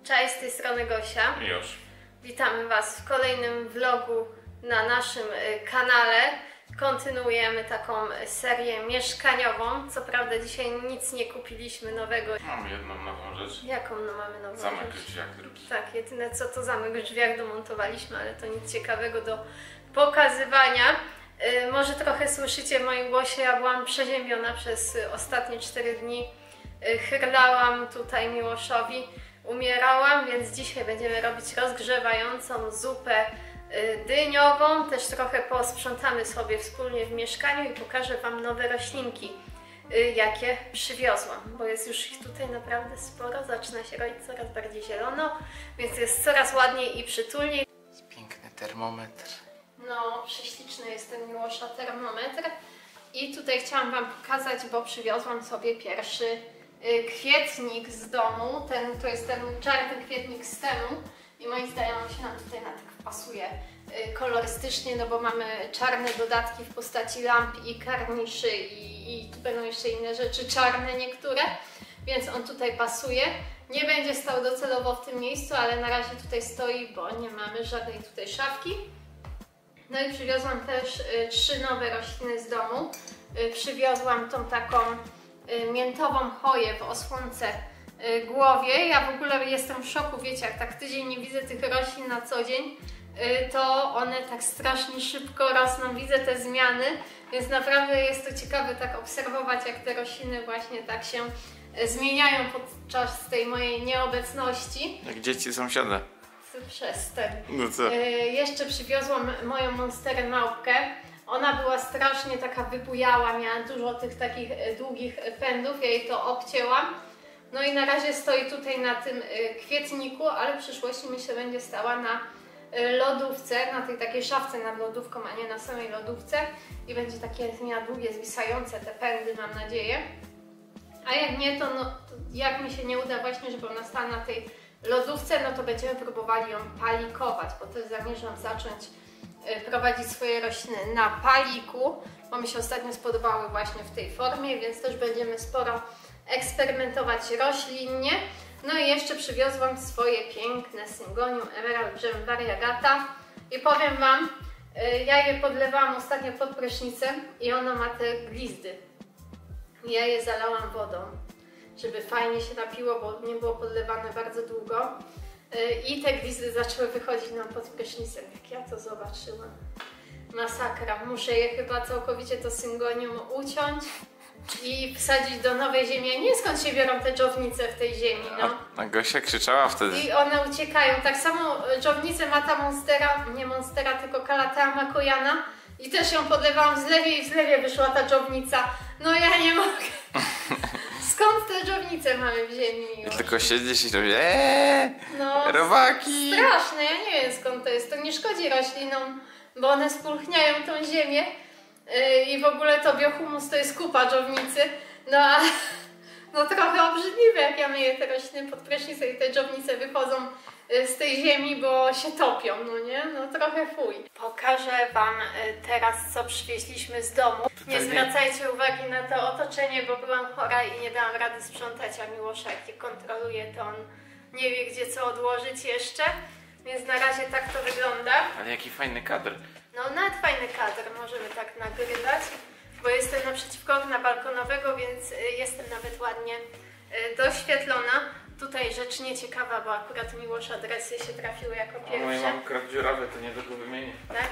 Cześć, z tej strony Gosia. Już. Witamy Was w kolejnym vlogu na naszym kanale. Kontynuujemy taką serię mieszkaniową. Co prawda dzisiaj nic nie kupiliśmy nowego. Mam jedną nową rzecz. Jaką no mamy nową Zamek rzecz? w drzwiach drugi. Tak, jedyne co to zamek w drzwiach domontowaliśmy, ale to nic ciekawego do pokazywania. Może trochę słyszycie w moim głosie, ja byłam przeziębiona przez ostatnie 4 dni. Chrlałam tutaj Miłoszowi, umierałam, więc dzisiaj będziemy robić rozgrzewającą zupę dyniową. Też trochę posprzątamy sobie wspólnie w mieszkaniu i pokażę Wam nowe roślinki, jakie przywiozłam, bo jest już ich tutaj naprawdę sporo, zaczyna się robić coraz bardziej zielono, więc jest coraz ładniej i przytulniej. Jest piękny termometr. No, prześliczny jest ten Miłosza termometr. I tutaj chciałam Wam pokazać, bo przywiozłam sobie pierwszy kwietnik z domu. To jest ten czarny kwietnik z temu i moim zdaniem on się nam tutaj na tak pasuje kolorystycznie, no bo mamy czarne dodatki w postaci lamp i karniszy i tu będą jeszcze inne rzeczy czarne niektóre, więc on tutaj pasuje. Nie będzie stał docelowo w tym miejscu, ale na razie tutaj stoi, bo nie mamy żadnej tutaj szafki. No i przywiozłam też 3 nowe rośliny z domu. Przywiozłam tą taką miętową choję w osłonce głowie. Ja w ogóle jestem w szoku, wiecie, jak tak tydzień nie widzę tych roślin na co dzień, to one tak strasznie szybko rosną, widzę te zmiany, więc naprawdę jest to ciekawe tak obserwować, jak te rośliny właśnie tak się zmieniają podczas tej mojej nieobecności. Jak dzieci sąsiada. Przestań. No co? Jeszcze przywiozłam moją monsterę małpkę. Ona była strasznie taka wybujała, miała dużo tych takich długich pędów, ja jej to obcięłam. No i na razie stoi tutaj na tym kwietniku, ale w przyszłości myślę będzie stała na lodówce, na tej takiej szafce nad lodówką, a nie na samej lodówce. I będzie takie miała długie, zwisające te pędy, mam nadzieję. A jak nie, to, to jak mi się nie uda właśnie, żeby ona stała na tej lodówce, no to będziemy próbowali ją palikować, bo też zamierzam zacząć prowadzić swoje rośliny na paliku, bo mi się ostatnio spodobały właśnie w tej formie, więc też będziemy sporo eksperymentować roślinnie. No i jeszcze przywiozłam swoje piękne Syngonium Emerald Gem Variegata i powiem Wam, ja je podlewałam ostatnio pod prysznicem i ona ma te glizdy. Ja je zalałam wodą, żeby fajnie się napiło, bo nie było podlewane bardzo długo. I te glizdy zaczęły wychodzić nam pod prysznicem. Jak ja to zobaczyłam. Masakra. Muszę je chyba całkowicie to Syngonium uciąć i wsadzić do nowej ziemi. Ja nie wiem, skąd się biorą te dżownice w tej ziemi. No. A Gosia krzyczała wtedy. I one uciekają. Tak samo dżownicę ma ta monstera, nie monstera, tylko Calathea makojana. I też ją podlewałam z lewej i z lewej wyszła ta dżownica. No ja nie mogę. Skąd te dżownice mamy w ziemi? I tylko siedzisz i robisz no, robaki! Straszne, ja nie wiem skąd to jest. To nie szkodzi roślinom, bo one spulchniają tą ziemię i w ogóle to biohumus to jest kupa dżownicy. No a no trochę obrzydliwe, jak ja myję te rośliny pod prysznicem i te dżownice wychodzą z tej ziemi, bo się topią, no nie? No trochę fuj. Pokażę Wam teraz, co przywieźliśmy z domu. Nie zwracajcie uwagi na to otoczenie, bo byłam chora i nie dałam rady sprzątać, a Miłosza jak je kontroluje, to on nie wie, gdzie co odłożyć jeszcze. Więc na razie tak to wygląda. Ale jaki fajny kadr. No nawet fajny kadr, możemy tak nagrywać, bo jestem naprzeciwko okna balkonowego, więc jestem nawet ładnie doświetlona. Tutaj rzecz nieciekawa, bo akurat Miłosza dresy się trafiły jako pierwsze. A moje mam akurat dziurawe, to nie do go wymienię. Tak?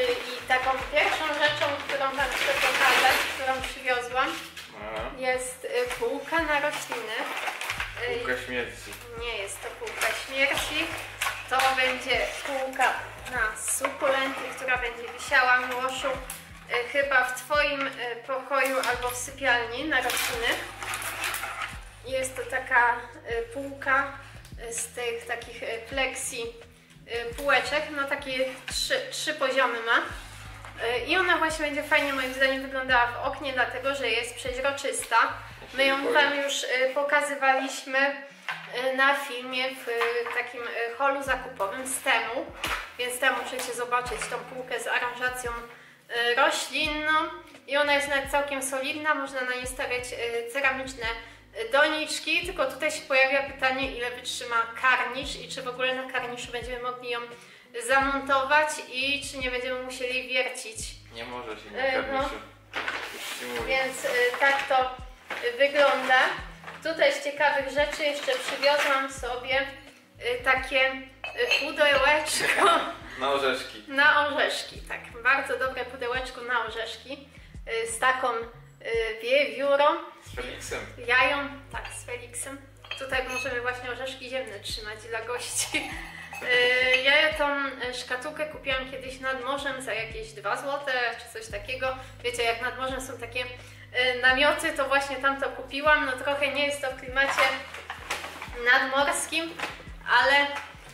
I taką pierwszą rzeczą, którą Wam chcę pokazać, którą przywiozłam, jest półka na rośliny. Półka śmierci. Nie jest to półka śmierci, to będzie półka na sukulenty, która będzie wisiała, Miłoszu, chyba w Twoim pokoju albo w sypialni na rośliny. Jest to taka półka z tych takich plexi półeczek, no takie 3 poziomy ma. I ona właśnie będzie fajnie moim zdaniem wyglądała w oknie, dlatego że jest przeźroczysta. My ją Wam już pokazywaliśmy na filmie w takim holu zakupowym z temu, więc tam możecie zobaczyć tą półkę z aranżacją roślinną i ona jest nawet całkiem solidna, można na niej stawiać ceramiczne doniczki, tylko tutaj się pojawia pytanie, ile wytrzyma karnisz i czy w ogóle na karniszu będziemy mogli ją zamontować i czy nie będziemy musieli wiercić. Nie może się na karniszu. Już ci mówię. Więc tak to wygląda. Tutaj z ciekawych rzeczy jeszcze przywiozłam sobie takie pudełeczko Na orzeszki. na orzeszki. Tak, bardzo dobre pudełeczko na orzeszki z taką wiewiórą. Z Felixem. Ja ją, tak, z Felixem. Tutaj możemy właśnie orzeszki ziemne trzymać dla gości. Ja tą szkatułkę kupiłam kiedyś nad morzem za jakieś 2 zł czy coś takiego. Wiecie, jak nad morzem są takie namioty, to właśnie tam to kupiłam. No trochę nie jest to w klimacie nadmorskim, ale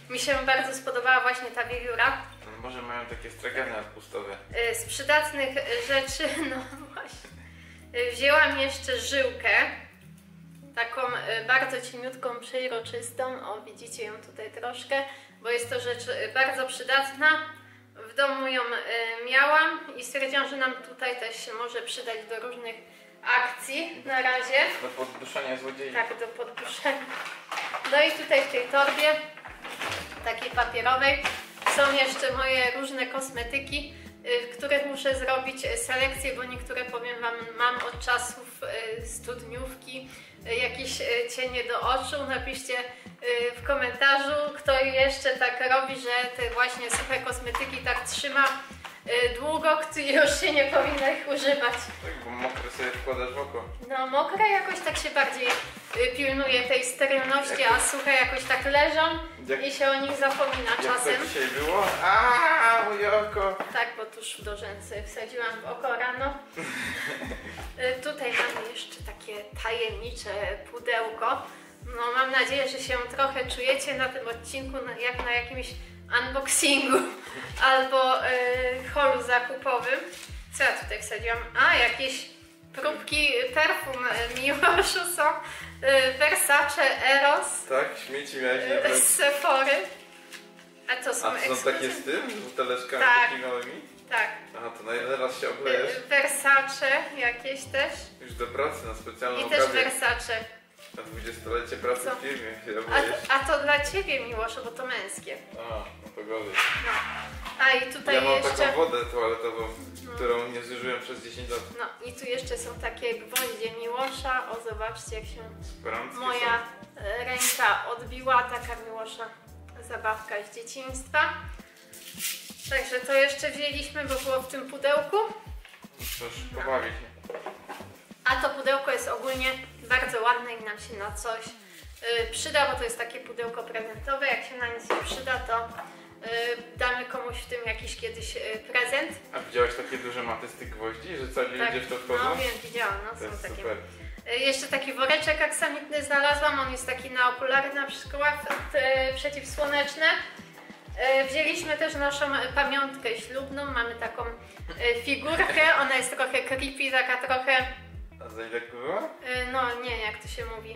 mi się bardzo spodobała właśnie ta wiewióra. No może mają takie stragany odpustowe. Z przydatnych rzeczy, no właśnie, wzięłam jeszcze żyłkę, taką bardzo cieniutką, przejrzystą. O, widzicie ją tutaj troszkę, bo jest to rzecz bardzo przydatna. W domu ją miałam i stwierdziłam, że nam tutaj też się może przydać do różnych akcji na razie. Do podduszania złodziei. Tak, do podduszenia. No i tutaj w tej torbie, takiej papierowej, są jeszcze moje różne kosmetyki, w których muszę zrobić selekcję, bo niektóre, powiem Wam, mam od czasów studniówki, jakieś cienie do oczu. Napiszcie w komentarzu, kto jeszcze tak robi, że te właśnie suche kosmetyki tak trzyma długo, już się nie powinno ich używać. Tak, bo mokre sobie wkładasz w oko. No mokre jakoś tak się bardziej pilnuje tej sterylności, a suche jakoś tak leżą i się o nich zapomina czasem. Jak to dzisiaj było? Aaaa, moje oko! Tak, bo tuż do rzęsy wsadziłam w oko rano. Tutaj mamy jeszcze takie tajemnicze pudełko. No mam nadzieję, że się trochę czujecie na tym odcinku jak na jakimś unboxingu albo holu zakupowym. Co ja tutaj wsadziłam? A, jakieś próbki perfum Miłoszu są. Versace Eros. Tak, śmieci miałeś nie brać. Z Sephory. A to są A to są takie z tym? Z buteleczkami Tak. takimi małymi? Tak. Aha, to na jeden raz się oblejesz. Versace jakieś też. Już do pracy na specjalną I też okazję. Versace. Na 20-lecie pracy Co? w firmie się oblejesz. A to dla Ciebie, Miłoszu, bo to męskie. A, no to gorzej. No. A i tutaj Ja mam jeszcze... taką wodę toaletową, którą nie zużyłem przez 10 lat. No i tu jeszcze są takie gwoździe Miłosza. O, zobaczcie, jak się Bramskie moja ręka odbiła. Taka Miłosza zabawka z dzieciństwa. Także to jeszcze wzięliśmy, bo było w tym pudełku. są. Cóż, pobawi się. A to pudełko jest ogólnie bardzo ładne i nam się na coś przyda, bo to jest takie pudełko prezentowe. Jak się na nic nie przyda, to damy komuś w tym jakiś kiedyś prezent. A widziałeś takie duże maty z tych gwoździ, że cali Tak, ludzie w to wchodzą? no wiem, widziałam, no To są jest takie. super. Jeszcze taki woreczek aksamitny znalazłam, on jest taki na okulary na przykład przeciwsłoneczne. Wzięliśmy też naszą pamiątkę ślubną, mamy taką figurkę, ona jest trochę creepy, taka trochę, A za ile była? no nie, jak to się mówi,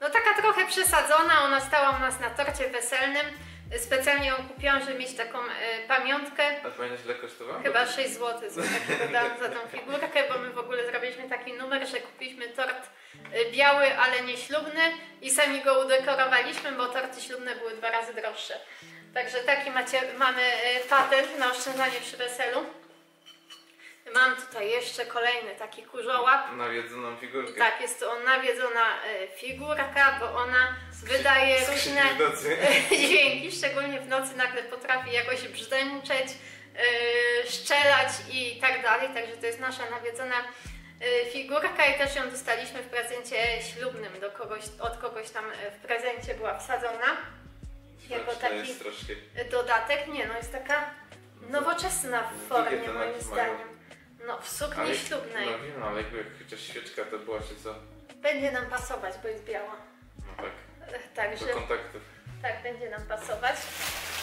no taka trochę przesadzona, ona stała u nas na torcie weselnym, specjalnie ją kupiłam, żeby mieć taką pamiątkę. A pamiętasz ile kosztowała? Chyba 6 zł za takiego dałam za tą figurkę, bo my w ogóle zrobiliśmy taki numer, że kupiliśmy tort biały, ale nie ślubny i sami go udekorowaliśmy, bo torty ślubne były 2 razy droższe. Także taki mamy patent na oszczędzanie przy weselu. Mam tutaj jeszcze kolejny taki kurzołap. Nawiedzoną figurkę. Tak, jest to nawiedzona figurka, bo ona wydaje różne dźwięki, szczególnie w nocy nagle potrafi jakoś brzdęczeć, szczelać i tak dalej. Także to jest nasza nawiedzona figurka i też ją dostaliśmy w prezencie ślubnym od kogoś tam w prezencie była wsadzona. Jako taki jest troszkę. dodatek. Nie no, jest taka nowoczesna w formie moim zdaniem. No, w sukni ślubnej. No wiem, ale jakby chociaż świeczka to była, czy co? Będzie nam pasować, bo jest biała. No tak, Także do kontaktów. tak, będzie nam pasować.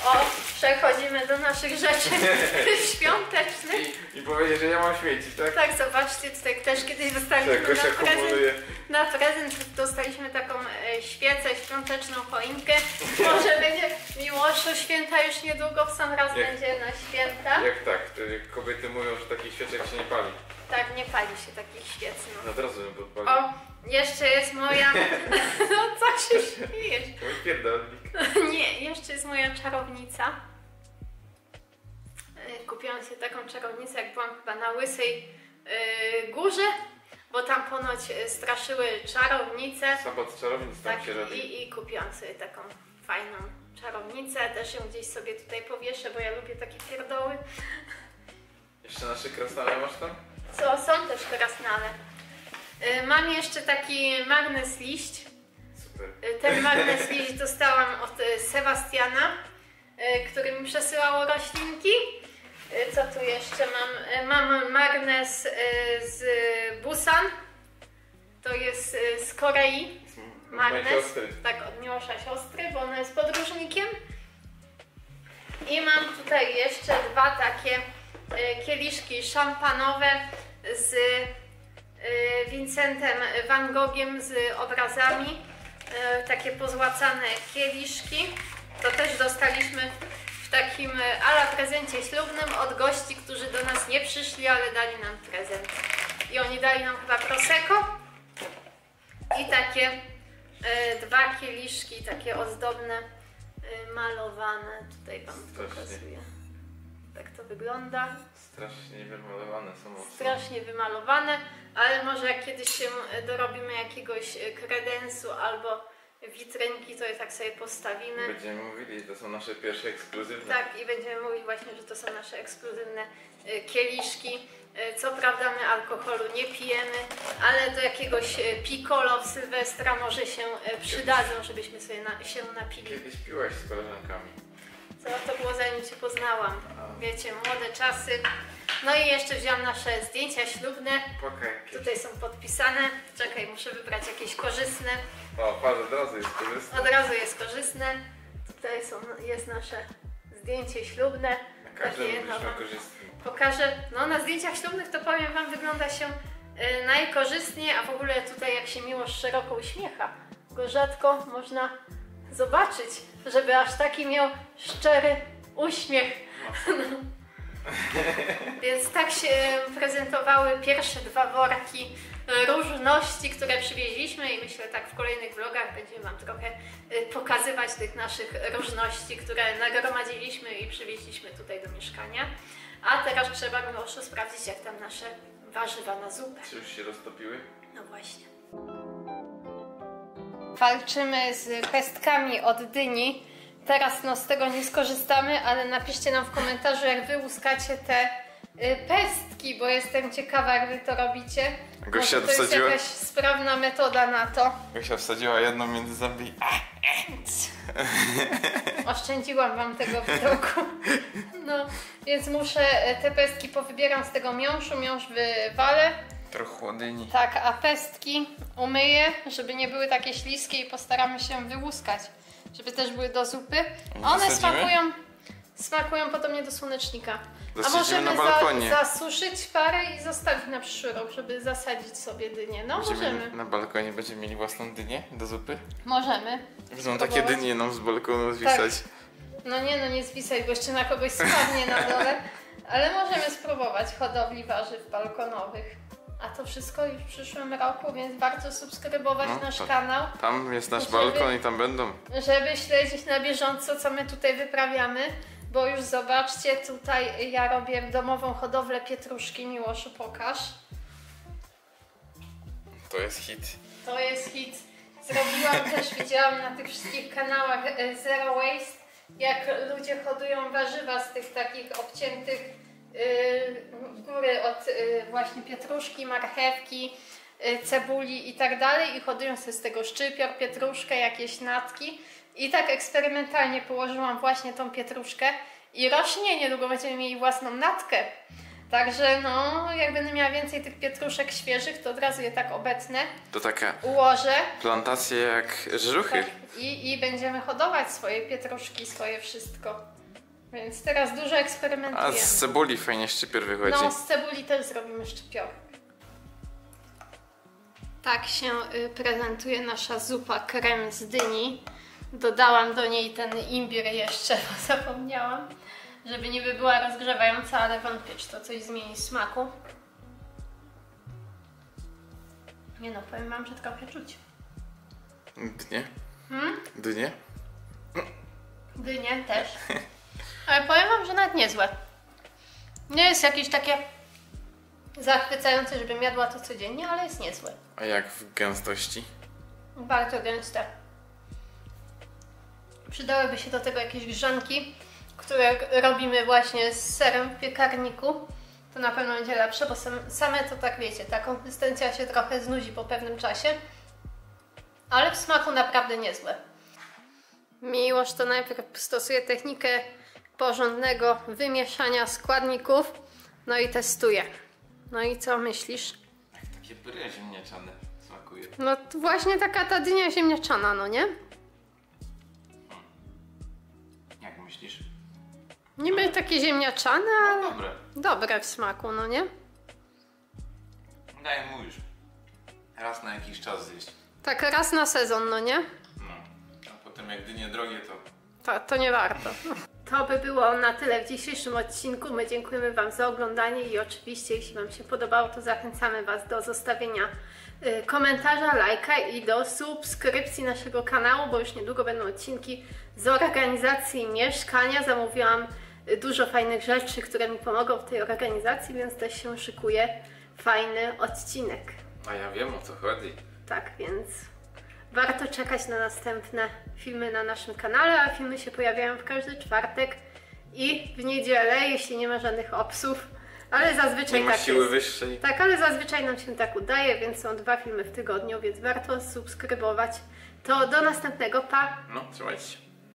O, przechodzimy do naszych rzeczy świątecznych. I powiedzieć, że ja mam śmieci, tak? Tak, zobaczcie, tutaj też kiedyś dostaliśmy Jakoś akumuluje. na prezent dostaliśmy taką świecę, świąteczną choinkę. Może będzie Miłoszu, święta już niedługo, w sam raz będzie na święta. Jak tak? To jak kobiety mówią, że takich świeczek się nie pali. Tak, nie pali się takich świec. No. Od razu bym podpalił. O, jeszcze jest moja... No co się śmiejesz? Mój pierdolnik. Nie, jeszcze jest moja czarownica. Kupiłam sobie taką czarownicę, jak byłam chyba na Łysej Górze, bo tam ponoć straszyły czarownice. Sabot czarownic tam Tak, się robi. i kupiłam sobie taką fajną czarownicę. Też ją gdzieś sobie tutaj powieszę, bo ja lubię takie pierdoły. Jeszcze nasze krasnale masz tam? Co, są też krasnale. Mam jeszcze taki magnes liść. Super. Ten magnes liść dostałam od Sebastiana, który mi przesyłało roślinki. Co tu jeszcze mam? Mam magnes z Busan. To jest z Korei. Magnes. Tak, od Miłosza siostry, bo ona jest podróżnikiem. I mam tutaj jeszcze dwa takie kieliszki szampanowe z Vincentem Van Gogiem z obrazami. Takie pozłacane kieliszki. To też dostaliśmy w takim ala prezencie ślubnym od gości, którzy do nas nie przyszli, ale dali nam prezent. I oni dali nam chyba prosecco i takie dwa kieliszki, takie ozdobne, malowane. Tutaj wam pokazuję. Tak to wygląda. Strasznie wymalowane są mocno. Strasznie wymalowane, ale może jak kiedyś się dorobimy jakiegoś kredensu albo witrynki, to je tak sobie postawimy. Będziemy mówili, to są nasze pierwsze ekskluzywne. Tak, i będziemy mówić właśnie, że to są nasze ekskluzywne kieliszki. Co prawda my alkoholu nie pijemy, ale do jakiegoś piccolo w Sylwestra może się przydadzą, żebyśmy sobie się napili. Kiedyś piłaś z koleżankami. Co to było, zanim Cię poznałam. Wiecie, młode czasy. No i jeszcze wziąłam nasze zdjęcia ślubne. Pokaj. Tutaj są podpisane. Czekaj, muszę wybrać jakieś korzystne. O, patrz, od razu jest korzystne. Od razu jest korzystne. Tutaj jest nasze zdjęcie ślubne. Na każdym byliśmy korzystni. Pokażę. No na zdjęciach ślubnych to powiem Wam, wygląda się najkorzystniej, a w ogóle tutaj jak się Miłosz szeroko uśmiecha, go rzadko można zobaczyć, żeby aż taki miał szczery uśmiech. No. Więc tak się prezentowały pierwsze dwa worki różności, które przywieźliśmy i myślę tak w kolejnych vlogach będziemy Wam trochę pokazywać tych naszych różności, które nagromadziliśmy i przywieźliśmy tutaj do mieszkania. A teraz trzeba Miłoszu sprawdzić, jak tam nasze warzywa na zupę. Czy już się roztopiły? No właśnie. Walczymy z pestkami od dyni. Teraz no z tego nie skorzystamy, ale napiszcie nam w komentarzu, jak wy łuskacie te pestki, bo jestem ciekawa, jak wy to robicie. Gosia to jest jakaś sprawna metoda na to. Gosia wsadziła jedną między zęby. Oszczędziłam wam tego widoku. No, więc muszę te pestki powybieram z tego miąższu, miąższ wywalę. Trochę chłodyni. Tak, a pestki umyję, żeby nie były takie śliskie i postaramy się wyłuskać, żeby też były do zupy. One smakują podobnie do słonecznika. A możemy zasuszyć parę i zostawić na przyszły rok, żeby zasadzić sobie dynię. No możemy. Na balkonie będziemy mieli własną dynię do zupy? Możemy. Są takie dynie nam z balkonu zwisać. Tak. No nie zwisać, bo jeszcze na kogoś spadnie na dole. Ale możemy spróbować hodowli warzyw balkonowych. A to wszystko już w przyszłym roku, więc warto subskrybować nasz kanał. Tam jest nasz balkon i tam będą. Żeby śledzić na bieżąco, co my tutaj wyprawiamy. Bo już zobaczcie, tutaj ja robię domową hodowlę pietruszki. Miłoszu, pokaż. To jest hit. To jest hit. Zrobiłam też, widziałam na tych wszystkich kanałach Zero Waste, jak ludzie hodują warzywa z tych takich obciętych góry od właśnie pietruszki, marchewki, cebuli i tak dalej i hodują sobie z tego szczypior, pietruszkę, jakieś natki. I tak eksperymentalnie położyłam właśnie tą pietruszkę i rośnie, niedługo będziemy mieli własną natkę. Także no, jak będę miała więcej tych pietruszek świeżych, to od razu je tak obetnę. To taka ułożę. Plantacje jak żuchy. Tak, i będziemy hodować swoje pietruszki, swoje wszystko. Więc teraz dużo eksperymentujemy. A z cebuli fajnie szczypior wychodzi. No, z cebuli też zrobimy szczypior. Tak się prezentuje nasza zupa krem z dyni. Dodałam do niej ten imbir jeszcze, bo zapomniałam, żeby niby była rozgrzewająca, ale wątpię, czy to coś zmieni smaku. Nie no, powiem wam, że trochę czuć. Dnie? Dnie? Dynie też. Ale powiem wam, że nawet niezłe. Nie jest jakieś takie zachwycające, żebym jadła to codziennie, ale jest niezłe. A jak w gęstości? Bardzo gęste. Przydałyby się do tego jakieś grzanki, które robimy właśnie z serem w piekarniku. To na pewno będzie lepsze, bo same to tak wiecie, ta konsystencja się trochę znudzi po pewnym czasie. Ale w smaku naprawdę niezłe. Miłość to najpierw stosuje technikę porządnego wymieszania składników, no i testuje. No i co myślisz? Jak takie pyrę ziemniaczane smakuje. No to właśnie taka ta dynia ziemniaczana, no nie? Jak myślisz? Niby takie ziemniaczane, ale No dobre. dobre w smaku, no nie? Daj mu już. Raz na jakiś czas zjeść. Tak raz na sezon, no nie? No. A potem jak dynie drogie to... To nie warto. To by było na tyle w dzisiejszym odcinku. My dziękujemy wam za oglądanie i oczywiście jeśli wam się podobało, to zachęcamy was do zostawienia komentarza, lajka i do subskrypcji naszego kanału, bo już niedługo będą odcinki z organizacji mieszkania. Zamówiłam dużo fajnych rzeczy, które mi pomogą w tej organizacji, więc też się szykuje fajny odcinek. A ja wiem, o co chodzi. Tak, więc warto czekać na następne filmy na naszym kanale, a filmy się pojawiają w każdy czwartek i w niedzielę, jeśli nie ma żadnych obsów, ale zazwyczaj Nie ma tak siły jest. wyższej. Tak, ale zazwyczaj nam się tak udaje, więc są 2 filmy w tygodniu, więc warto subskrybować. To do następnego, pa! No, trzymajcie się.